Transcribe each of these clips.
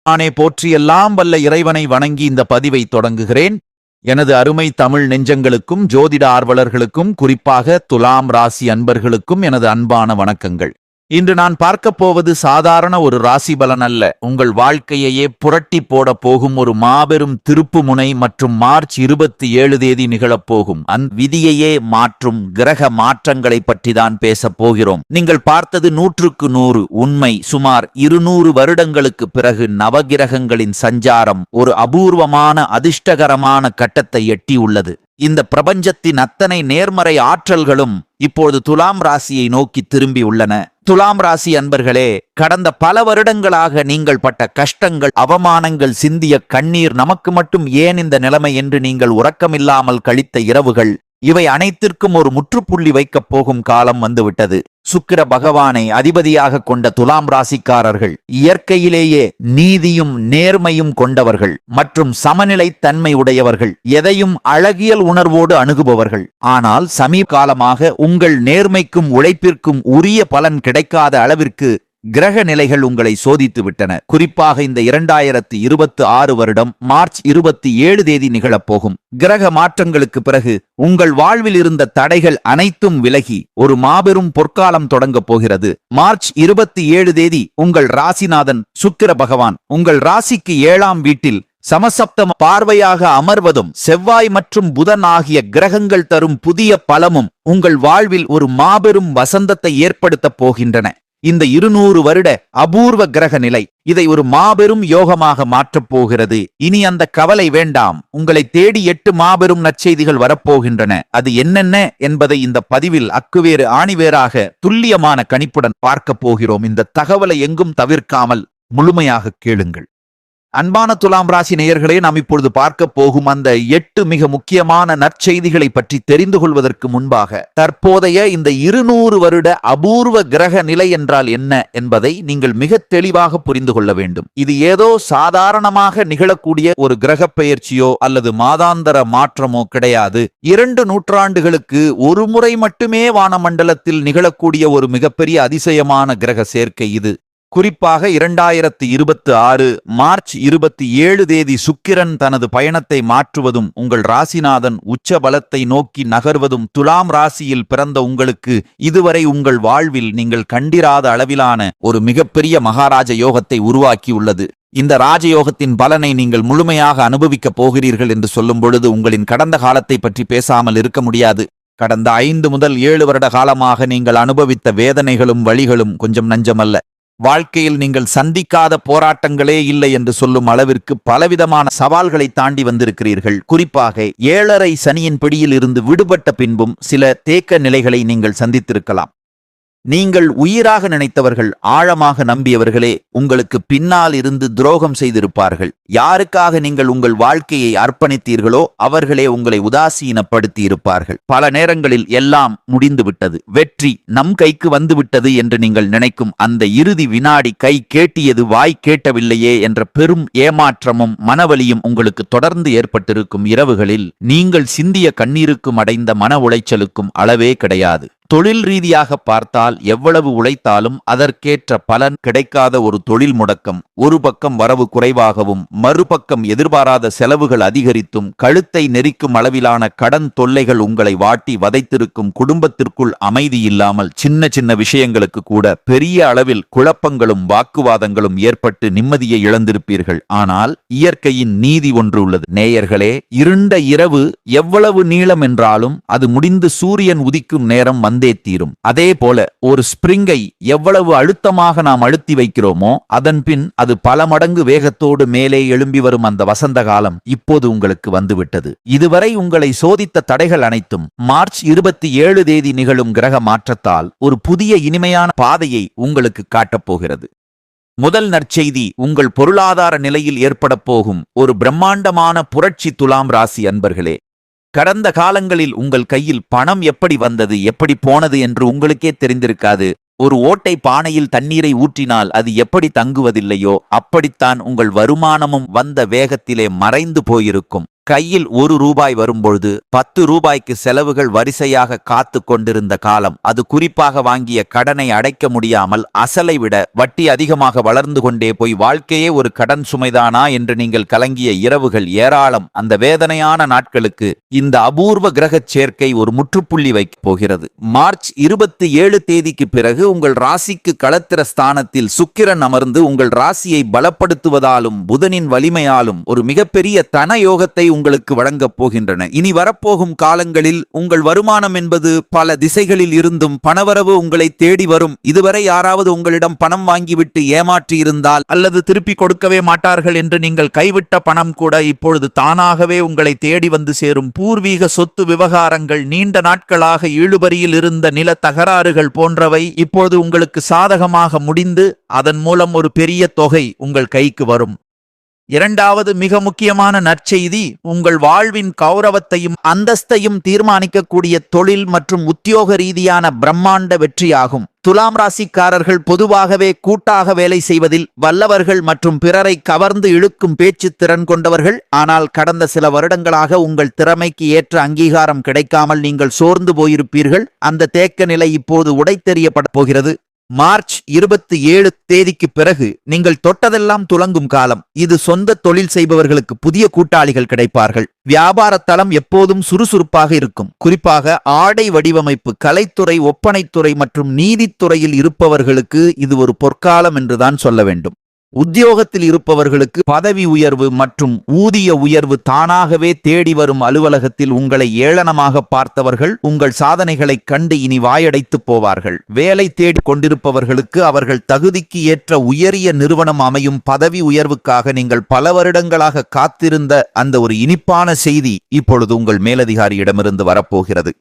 நானே போற்றி எல்லாம் வல்ல இறைவனை வணங்கி இந்த பதிவை தொடங்குகிறேன். எனது அருமை தமிழ் நெஞ்சங்களுக்கும் ஜோதிட ஆர்வலர்களுக்கும் குறிப்பாக துலாம் ராசி அன்பர்களுக்கும் எனது அன்பான வணக்கங்கள். இன்று நான் பார்க்கப் போவது சாதாரண ஒரு ராசி பலன் அல்ல. உங்கள் வாழ்க்கையையே புரட்டி போட போகும் ஒரு மாபெரும் திருப்பு முனை மற்றும் மார்ச் 27 நிகழப்போகும் அந்த விதியையே மாற்றும் கிரக மாற்றங்களை பற்றி தான் பேசப் போகிறோம். நீங்கள் பார்த்தது 100% உண்மை. சுமார் 200 வருடங்களுக்கு பிறகு நவகிரகங்களின் சஞ்சாரம் ஒரு அபூர்வமான அதிர்ஷ்டகரமான கட்டத்தை எட்டியுள்ளது. இந்த பிரபஞ்சத்தின் அத்தனை நேர்மறை ஆற்றல்களும் இப்போது துலாம் ராசியை நோக்கி திரும்பி உள்ளன. துலாம் ராசி அன்பர்களே, கடந்த பல வருடங்களாக நீங்கள் பட்ட கஷ்டங்கள், அவமானங்கள், சிந்திய கண்ணீர், நமக்கு மட்டும் ஏன் இந்த நிலைமை என்று நீங்கள் உறக்கமில்லாமல் கழித்த இரவுகள், இவை அனைத்திற்கும் ஒரு முற்றுப்புள்ளி வைக்கப் போகும் காலம் வந்துவிட்டது. சுக்கிர பகவானை அதிபதியாக கொண்ட துலாம் ராசிக்காரர்கள் இயற்கையிலேயே நீதியும் நேர்மையும் கொண்டவர்கள் மற்றும் சமநிலை தன்மை உடையவர்கள், எதையும் அழகியல் உணர்வோடு அணுகுபவர்கள். ஆனால் சமீப காலமாக உங்கள் நேர்மைக்கும் உழைப்பிற்கும் உரிய பலன் கிடைக்காத அளவிற்கு கிரக நிலைகள் உங்களை சோதித்து விட்டன. குறிப்பாக இந்த 2026 வருடம் மார்ச் 27 நிகழப்போகும் கிரக மாற்றங்களுக்கு பிறகு உங்கள் வாழ்வில் இருந்த தடைகள் அனைத்தும் விலகி ஒரு மாபெரும் பொற்காலம் தொடங்கப் போகிறது. மார்ச் 27 உங்கள் ராசிநாதன் சுக்கிர பகவான் உங்கள் ராசிக்கு 7ஆம் வீட்டில் சமசப்தம பார்வையாக அமர்வதும் செவ்வாய் மற்றும் புதன் ஆகிய கிரகங்கள் தரும் புதிய பலமும் உங்கள் வாழ்வில் ஒரு மாபெரும் வசந்தத்தை ஏற்படுத்தப் போகின்றன. இந்த 200 வருட அபூர்வ கிரக நிலை இதை ஒரு மாபெரும் யோகமாக மாற்றப் போகிறது. இனி அந்த கவலை வேண்டாம். உங்களை தேடி 8 மாபெரும் நற்செய்திகள் வரப்போகின்றன. அது என்னென்ன என்பதை இந்த பதிவில் அக்குவேறு ஆணிவேராக துல்லியமான கணிப்புடன் பார்க்க போகிறோம். இந்த தகவலை எங்கும் தவிர்க்காமல் முழுமையாக கேளுங்கள். அன்பான துலாம் ராசி நேயர்களே, நாம் இப்பொழுது பார்க்க போகும் அந்த 8 மிக முக்கியமான நற்செய்திகளை பற்றி தெரிந்து கொள்வதற்கு முன்பாக, தற்போதைய இந்த 200 வருட அபூர்வ கிரக நிலை என்றால் என்ன என்பதை நீங்கள் மிக தெளிவாக புரிந்து கொள்ள வேண்டும். இது ஏதோ சாதாரணமாக நிகழக்கூடிய ஒரு கிரக பெயர்ச்சியோ அல்லது மாதாந்தர மாற்றமோ கிடையாது. 2 நூற்றாண்டுகளுக்கு ஒரு முறை மட்டுமே வானமண்டலத்தில் நிகழக்கூடிய ஒரு மிகப்பெரிய அதிசயமான கிரக சேர்க்கை இது. குறிப்பாக 2026 மார்ச் 27 சுக்கிரன் தனது பயணத்தை மாற்றுவதும் உங்கள் ராசிநாதன் உச்ச பலத்தை நோக்கி நகர்வதும் துலாம் ராசியில் பிறந்த உங்களுக்கு இதுவரை உங்கள் வாழ்வில் நீங்கள் கண்டிராத அளவிலான ஒரு மிகப்பெரிய மகாராஜ யோகத்தை உருவாக்கியுள்ளது. இந்த ராஜயோகத்தின் பலனை நீங்கள் முழுமையாக அனுபவிக்கப் போகிறீர்கள் என்று சொல்லும் பொழுது உங்களின் கடந்த காலத்தை பற்றி பேசாமல் இருக்க முடியாது. கடந்த 5 முதல் 7 வருட காலமாக நீங்கள் அனுபவித்த வேதனைகளும் வழிகளும் கொஞ்சம் நஞ்சமல்ல. வாழ்க்கையில் நீங்கள் சந்திக்காத போராட்டங்களே இல்லை என்று சொல்லும் அளவிற்கு பலவிதமான சவால்களை தாண்டி வந்திருக்கிறீர்கள். குறிப்பாக 7.5 சனியின் பிடியில் இருந்து விடுபட்ட பின்பும் சில தேக்க நிலைகளை நீங்கள் சந்தித்திருக்கலாம். நீங்கள் உயிராக நினைத்தவர்கள், ஆழமாக நம்பியவர்களே உங்களுக்கு பின்னால் இருந்து துரோகம் செய்திருப்பார்கள். யாருக்காக நீங்கள் உங்கள் வாழ்க்கையை அர்ப்பணித்தீர்களோ அவர்களே உங்களை உதாசீனப்படுத்தி இருப்பார்கள். பல நேரங்களில் எல்லாம் முடிந்துவிட்டது, வெற்றி நம் கைக்கு வந்துவிட்டது என்று நீங்கள் நினைக்கும் அந்த இறுதி வினாடி கை கேட்டியது வாய் கேட்டவில்லையே என்ற பெரும் ஏமாற்றமும் மனவலியும் உங்களுக்கு தொடர்ந்து ஏற்பட்டிருக்கும் இரவுகளில் நீங்கள் சிந்திய கண்ணீருக்கும் அடைந்த மன உளைச்சலுக்கும் அளவே கிடையாது. தொழில் ரீதியாக பார்த்தால் எவ்வளவு உழைத்தாலும் அதற்கேற்ற பலன் கிடைக்காத ஒரு தொழில் முடக்கம், ஒரு பக்கம் வரவு குறைவாகவும் மறுபக்கம் எதிர்பாராத செலவுகள் அதிகரித்தும் கழுத்தை நெரிக்கும் அளவிலான கடன் தொல்லைகள் உங்களை வாட்டி வதைத்திருக்கும் குடும்பத்திற்குள் அமைதி இல்லாமல் சின்ன சின்ன விஷயங்களுக்கு கூட பெரிய அளவில் குழப்பங்களும் வாக்குவாதங்களும் ஏற்பட்டு நிம்மதியை இழந்திருப்பீர்கள். ஆனால் இயற்கையின் நீதி ஒன்று உள்ளது நேயர்களே. இருண்ட இரவு எவ்வளவு நீளம் என்றாலும் அது முடிந்து சூரியன் உதிக்கும் நேரம் வந்தே தீரும். அதே போல ஒரு ஸ்பிரிங்கை எவ்வளவு அழுத்தமாக நாம் அழுத்தி வைக்கிறோமோ அதன் பின் அது பல மடங்கு வேகத்தோடு மேலே எழும்பி வரும் அந்த வசந்த காலம் இப்போது உங்களுக்கு வந்துவிட்டது. இதுவரை உங்களை சோதித்த தடைகள் அனைத்தும் மார்ச் 27 நிகழும் கிரக மாற்றத்தால் ஒரு புதிய இனிமையான பாதையை உங்களுக்கு காட்டப் போகிறது. முதல் நற்செய்தி, உங்கள் பொருளாதார நிலையில் ஏற்பட போகும் ஒரு பிரம்மாண்டமான புரட்சி. துலாம் ராசி அன்பர்களே, கடந்த காலங்களில் உங்கள் கையில் பணம் எப்படி வந்தது, எப்படி போனது என்று உங்களுக்கே தெரிந்திருக்காது. ஒரு ஓட்டை பானையில் தண்ணீரை ஊற்றினால் அது எப்படி தங்குவதில்லையோ அப்படித்தான் உங்கள் வருமானமும் வந்த வேகத்திலே மறைந்து போயிருக்கும். கையில் 1 ரூபாய் வரும்பொழுது 10 ரூபாய்க்கு செலவுகள் வரிசையாக காத்து கொண்டிருந்த காலம், அது குறிப்பாக வாங்கிய கடனை அடைக்க முடியாமல் அசலை விட வட்டி அதிகமாக வளர்ந்து கொண்டே போய் வாழ்க்கையே ஒரு கடன் சுமைதானா என்று நீங்கள் கலங்கிய இரவுகள் ஏராளம். அந்த வேதனையான நாட்களுக்கு இந்த அபூர்வ கிரகச் சேர்க்கை ஒரு முற்றுப்புள்ளி வைக்கப் போகிறது. மார்ச் 27 தேதிக்கு பிறகு உங்கள் ராசிக்கு களத்திர ஸ்தானத்தில் சுக்கிரன் அமர்ந்து உங்கள் ராசியை பலப்படுத்துவதாலும் புதனின் வலிமையாலும் ஒரு மிகப்பெரிய தன யோகத்தை உங்களுக்கு வழங்கப் போகின்றன. இனி வரப்போகும் காலங்களில் உங்கள் வருமானம் என்பது பல திசைகளில் இருந்தும் பணவரவு உங்களை தேடி வரும். இதுவரை யாராவது உங்களிடம் பணம் வாங்கிவிட்டு ஏமாற்றி இருந்தால் அல்லது திருப்பி கொடுக்கவே மாட்டார்கள் என்று நீங்கள் கைவிட்ட பணம் கூட இப்பொழுது தானாகவே உங்களை தேடி வந்து சேரும். பூர்வீக சொத்து விவகாரங்கள், நீண்ட நாட்களாக இழுபறியில் இருந்த நில தகராறுகள் போன்றவை இப்பொழுது உங்களுக்கு சாதகமாக முடிந்து அதன் மூலம் ஒரு பெரிய தொகை உங்கள் கைக்கு வரும். இரண்டாவது மிக முக்கியமான நற்செய்தி, உங்கள் வாழ்வின் கௌரவத்தையும் அந்தஸ்தையும் தீர்மானிக்கக்கூடிய தொழில் மற்றும் உத்தியோக ரீதியான பிரம்மாண்ட வெற்றியாகும். துலாம் ராசிக்காரர்கள் பொதுவாகவே கூட்டாக வேலை செய்வதில் வல்லவர்கள் மற்றும் பிறரை கவர்ந்து இழுக்கும் பேச்சு திறன் கொண்டவர்கள். ஆனால் கடந்த சில வருடங்களாக உங்கள் திறமைக்கு ஏற்ற அங்கீகாரம் கிடைக்காமல் நீங்கள் சோர்ந்து போயிருப்பீர்கள். அந்த தேக்க நிலை இப்போது உடைத்தெறியப்பட போகிறது. மார்ச் 27 தேதிக்கு பிறகு நீங்கள் தொட்டதெல்லாம் துலங்கும் காலம். இது சொந்த தொழில் செய்பவர்களுக்கு புதிய கூட்டாளிகள் கிடைப்பார்கள். வியாபார தளம் எப்போதும் சுறுசுறுப்பாக இருக்கும். குறிப்பாக ஆடை வடிவமைப்பு, கலைத்துறை, ஒப்பனைத்துறை மற்றும் நீதித்துறையில் இருப்பவர்களுக்கு இது ஒரு பொற்காலம் என்றுதான் சொல்ல வேண்டும். உத்தியோகத்தில் இருப்பவர்களுக்கு பதவி உயர்வு மற்றும் ஊதிய உயர்வு தானாகவே தேடி வரும். அலுவலகத்தில் உங்களை ஏளனமாக பார்த்தவர்கள் உங்கள் சாதனைகளைக் கண்டு இனி வாயடைத்து போவார்கள். வேலை தேடி கொண்டிருப்பவர்களுக்கு அவர்கள் தகுதிக்கு ஏற்ற உயரிய நிறுவனம் அமையும். பதவி உயர்வுக்காக நீங்கள் பல வருடங்களாக காத்திருந்த அந்த ஒரு இனிப்பான செய்தி இப்பொழுது உங்கள் மேலதிகாரியிடமிருந்து வரப்போகிறது.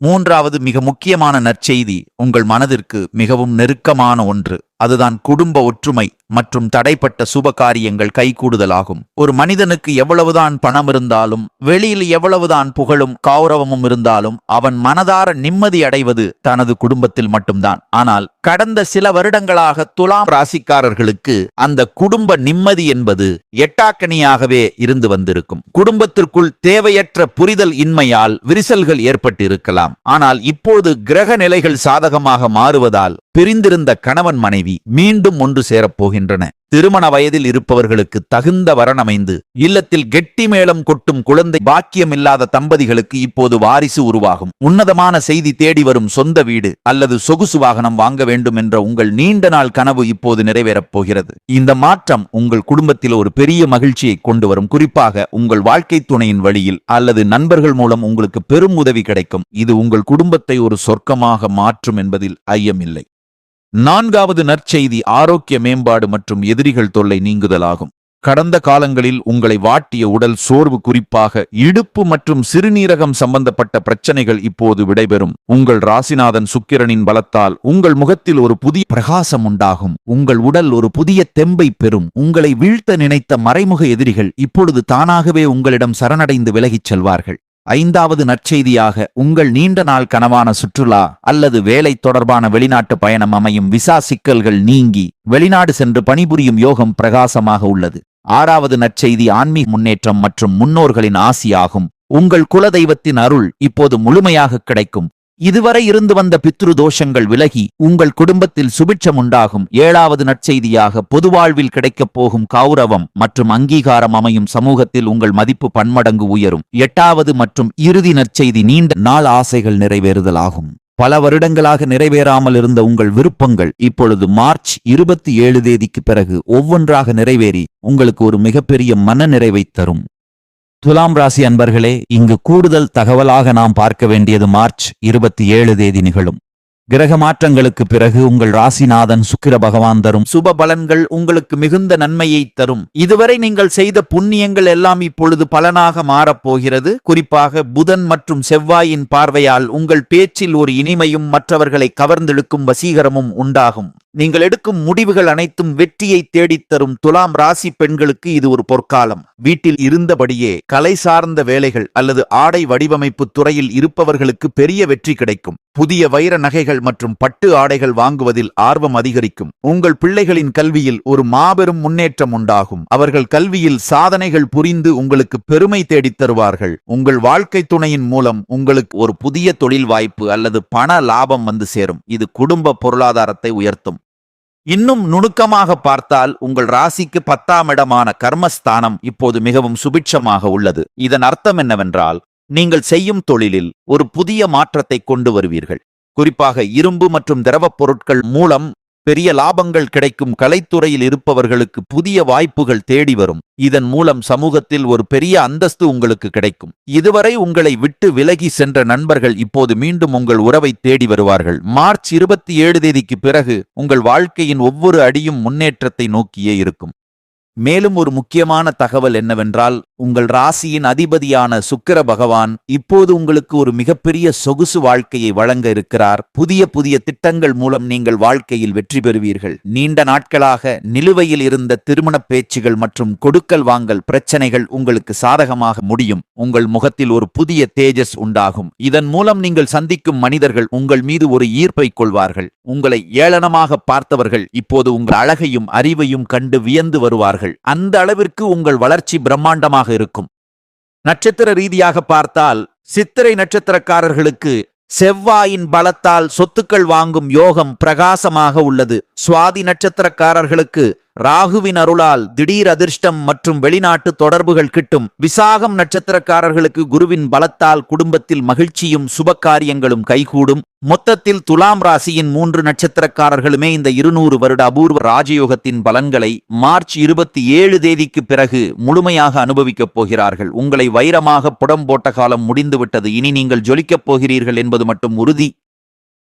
மூன்றாவது மிக முக்கியமான நற்செய்தி உங்கள் மனதிற்கு மிகவும் நெருக்கமான ஒன்று. அதுதான் குடும்ப ஒற்றுமை மற்றும் தடைப்பட்ட சுப காரியங்கள் கைகூடுதலாகும். ஒரு மனிதனுக்கு எவ்வளவுதான் பணம் இருந்தாலும், வெளியில் எவ்வளவுதான் புகழும் கௌரவமும் இருந்தாலும், அவன் மனதார நிம்மதி அடைவது தனது குடும்பத்தில் மட்டும்தான். ஆனால் கடந்த சில வருடங்களாக துலாம் ராசிக்காரர்களுக்கு அந்த குடும்ப நிம்மதி என்பது எட்டாக்கனியாகவே இருந்து வந்திருக்கும். குடும்பத்திற்குள் தேவையற்ற புரிதல் இன்மையால் விரிசல்கள் ஏற்பட்டு இருக்கலாம். ஆனால் இப்போது கிரக நிலைகள் சாதகமாக மாறுவதால் பிரிந்திருந்த கணவன் மனைவி மீண்டும் ஒன்று சேரப்போகின்றன. திருமண வயதில் இருப்பவர்களுக்கு தகுந்த வரன் அமைந்து இல்லத்தில் கெட்டி மேளம் கொட்டும் குழந்தை பாக்கியம் இல்லாத தம்பதிகளுக்கு இப்போது வாரிசு உருவாகும். உன்னதமான செய்தி தேடி வரும். சொந்த வீடு அல்லது சொகுசு வாகனம் வாங்க வேண்டும் என்ற உங்கள் நீண்ட நாள் கனவு இப்போது நிறைவேறப் போகிறது. இந்த மாற்றம் உங்கள் குடும்பத்தில் ஒரு பெரிய மகிழ்ச்சியை கொண்டு வரும். குறிப்பாக உங்கள் வாழ்க்கை துணையின் வழியில் அல்லது நண்பர்கள் மூலம் உங்களுக்கு பெரும் உதவி கிடைக்கும். இது உங்கள் குடும்பத்தை ஒரு சொர்க்கமாக மாற்றும் என்பதில் ஐயமில்லை. நான்காவது நற்செய்தி ஆரோக்கிய மேம்பாடு மற்றும் எதிரிகள் தொல்லை நீங்குதலாகும். கடந்த காலங்களில் உங்களை வாட்டிய உடல் சோர்வு, குறிப்பாக இடுப்பு மற்றும் சிறுநீரகம் சம்பந்தப்பட்ட பிரச்சனைகள் இப்போது விடைபெறும். உங்கள் ராசிநாதன் சுக்கிரனின் பலத்தால் உங்கள் முகத்தில் ஒரு புதிய பிரகாசம் உண்டாகும். உங்கள் உடல் ஒரு புதிய தெம்பை பெறும். உங்களை வீழ்த்த நினைத்த மறைமுக எதிரிகள் இப்பொழுது தானாகவே உங்களிடம் சரணடைந்து விலகிச் செல்வார்கள். ஐந்தாவது நற்செய்தியாக உங்கள் நீண்ட நாள் கனவான சுற்றுலா அல்லது வேலை தொடர்பான வெளிநாட்டு பயணம் அமையும். விசா சிக்கல்கள் நீங்கி வெளிநாடு சென்று பணிபுரியும் யோகம் பிரகாசமாக உள்ளது. ஆறாவது நற்செய்தி ஆன்மீக முன்னேற்றம் மற்றும் முன்னோர்களின் ஆசியாகும். உங்கள் குலதெய்வத்தின் அருள் இப்போது முழுமையாக கிடைக்கும். இதுவரை இருந்து வந்த பித்ரு தோஷங்கள் விலகி உங்கள் குடும்பத்தில் சுபிட்சம் உண்டாகும். ஏழாவது நற்செய்தியாக பொது வாழ்வில் கிடைக்கப் போகும் கௌரவம் மற்றும் அங்கீகாரம் அமையும். சமூகத்தில் உங்கள் மதிப்பு பன்மடங்கு உயரும். எட்டாவது மற்றும் இறுதி நற்செய்தி நீண்ட நாள் ஆசைகள் நிறைவேறுதலாகும். பல வருடங்களாக நிறைவேறாமல் இருந்த உங்கள் விருப்பங்கள் இப்பொழுது மார்ச் 27 தேதிக்கு பிறகு ஒவ்வொன்றாக நிறைவேறி உங்களுக்கு ஒரு மிகப்பெரிய மன நிறைவை தரும். துலாம் ராசி அன்பர்களே, இங்கு கூடுதல் தகவலாக நாம் பார்க்க வேண்டியது மார்ச் 27 தேதி நிகழும் கிரக மாற்றங்களுக்கு பிறகு உங்கள் ராசிநாதன் சுக்கிர பகவான் தரும் சுப பலன்கள் உங்களுக்கு மிகுந்த நன்மையை தரும். இதுவரை நீங்கள் செய்த புண்ணியங்கள் எல்லாம் இப்பொழுது பலனாக மாறப்போகிறது. குறிப்பாக புதன் மற்றும் செவ்வாயின் பார்வையால் உங்கள் பேச்சில் ஒரு இனிமையும் மற்றவர்களை கவர்ந்தெழுக்கும் வசீகரமும் உண்டாகும். நீங்கள் எடுக்கும் முடிவுகள் அனைத்தும் வெற்றியை தேடித்தரும் துலாம் ராசி பெண்களுக்கு இது ஒரு பொற்காலம். வீட்டில் இருந்தபடியே கலை சார்ந்த வேலைகள் அல்லது ஆடை வடிவமைப்பு துறையில் இருப்பவர்களுக்கு பெரிய வெற்றி கிடைக்கும். புதிய வைர நகைகள் மற்றும் பட்டு ஆடைகள் வாங்குவதில் ஆர்வம் அதிகரிக்கும். உங்கள் பிள்ளைகளின் கல்வியில் ஒரு மாபெரும் முன்னேற்றம் உண்டாகும். அவர்கள் கல்வியில் சாதனைகள் புரிந்து உங்களுக்கு பெருமை தேடித் தருவார்கள். உங்கள் வாழ்க்கை துணையின் மூலம் உங்களுக்கு ஒரு புதிய தொழில் வாய்ப்பு அல்லது பண லாபம் வந்து சேரும். இது குடும்ப பொருளாதாரத்தை உயர்த்தும். இன்னும் நுணுக்கமாக பார்த்தால் உங்கள் ராசிக்கு 10ஆம் இடமான கர்மஸ்தானம் இப்போது மிகவும் சுபிட்சமாக உள்ளது. இதன் அர்த்தம் என்னவென்றால், நீங்கள் செய்யும் தொழிலில் ஒரு புதிய மாற்றத்தை கொண்டு வருவீர்கள். குறிப்பாக இரும்பு மற்றும் திரவப் பொருட்கள் மூலம் பெரிய லாபங்கள் கிடைக்கும். கலைத்துறையில் இருப்பவர்களுக்கு புதிய வாய்ப்புகள் தேடி வரும். இதன் மூலம் சமூகத்தில் ஒரு பெரிய அந்தஸ்து உங்களுக்கு கிடைக்கும். இதுவரை உங்களை விட்டு விலகி சென்ற நண்பர்கள் இப்போது மீண்டும் உங்கள் உறவை தேடி வருவார்கள். மார்ச் 27 தேதிக்கு பிறகு உங்கள் வாழ்க்கையின் ஒவ்வொரு அடியும் முன்னேற்றத்தை நோக்கியே இருக்கும். மேலும் ஒரு முக்கியமான தகவல் என்னவென்றால், உங்கள் ராசியின் அதிபதியான சுக்கிர பகவான் இப்போது உங்களுக்கு ஒரு மிகப்பெரிய சொகுசு வாழ்க்கையை வழங்க இருக்கிறார். புதிய புதிய திட்டங்கள் மூலம் நீங்கள் வாழ்க்கையில் வெற்றி பெறுவீர்கள். நீண்ட நாட்களாக நிலுவையில் இருந்த திருமண பேச்சுகள் மற்றும் கொடுக்கல் வாங்கல் பிரச்சனைகள் உங்களுக்கு சாதகமாக முடியும். உங்கள் முகத்தில் ஒரு புதிய தேஜஸ் உண்டாகும். இதன் மூலம் நீங்கள் சந்திக்கும் மனிதர்கள் உங்கள் மீது ஒரு ஈர்ப்பை கொள்வார்கள். உங்களை ஏளனமாக பார்த்தவர்கள் இப்போது உங்கள் அழகையும் அறிவையும் கண்டு வியந்து வருவார்கள். அந்த அளவிற்கு உங்கள் வளர்ச்சி பிரம்மாண்டமாக இருக்கும். நட்சத்திர ரீதியாக பார்த்தால், சித்திரை நட்சத்திரக்காரர்களுக்கு செவ்வாயின் பலத்தால் சொத்துக்கள் வாங்கும் யோகம் பிரகாசமாக உள்ளது. சுவாதி நட்சத்திரக்காரர்களுக்கு ராகுவின் அருளால் திடீர் அதிர்ஷ்டம் மற்றும் வெளிநாட்டு தொடர்புகள் கிட்டும். விசாகம் நட்சத்திரக்காரர்களுக்கு குருவின் பலத்தால் குடும்பத்தில் மகிழ்ச்சியும் சுப காரியங்களும் கைகூடும். மொத்தத்தில் துலாம் ராசியின் 3 நட்சத்திரக்காரர்களுமே இந்த 200 வருட அபூர்வ ராஜயோகத்தின் பலன்களை மார்ச் 27 தேதிக்கு பிறகு முழுமையாக அனுபவிக்கப் போகிறார்கள். உங்களை வைரமாக புடம் போட்ட காலம் முடிந்துவிட்டது. இனி நீங்கள் ஜொலிக்கப் போகிறீர்கள் என்பது மட்டும் உறுதி.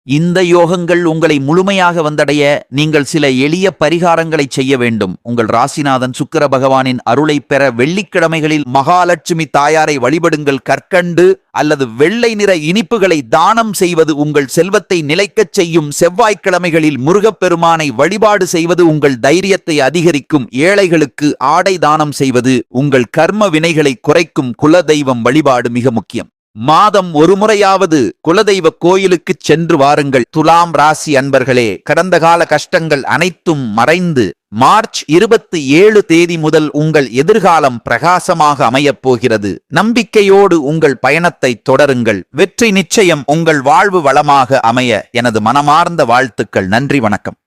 இந்த யோகங்கள் உங்களை முழுமையாக வந்தடைய நீங்கள் சில எளிய பரிகாரங்களை செய்ய வேண்டும். உங்கள் ராசிநாதன் சுக்கிர பகவானின் அருளை பெற வெள்ளிக்கிழமைகளில் மகாலட்சுமி தாயாரை வழிபடுங்கள். கற்கண்டு அல்லது வெள்ளை நிற இனிப்புகளை தானம் செய்வது உங்கள் செல்வத்தை நிலைக்கச் செய்யும். செவ்வாய்க்கிழமைகளில் முருகப்பெருமானை வழிபாடு செய்வது உங்கள் தைரியத்தை அதிகரிக்கும். ஏழைகளுக்கு ஆடை தானம் செய்வது உங்கள் கர்ம வினைகளை குறைக்கும். குலதெய்வம் வழிபாடு மிக முக்கியம். மாதம் ஒரு முறையாவது குலதெய்வ கோயிலுக்கு சென்று வாருங்கள். துலாம் ராசி அன்பர்களே, கடந்த கால கஷ்டங்கள் அனைத்தும் மறைந்து மார்ச் 27 தேதி முதல் உங்கள் எதிர்காலம் பிரகாசமாக அமையப் போகிறது. நம்பிக்கையோடு உங்கள் பயணத்தை தொடருங்கள். வெற்றி நிச்சயம். உங்கள் வாழ்வு வளமாக அமைய எனது மனமார்ந்த வாழ்த்துக்கள். நன்றி, வணக்கம்.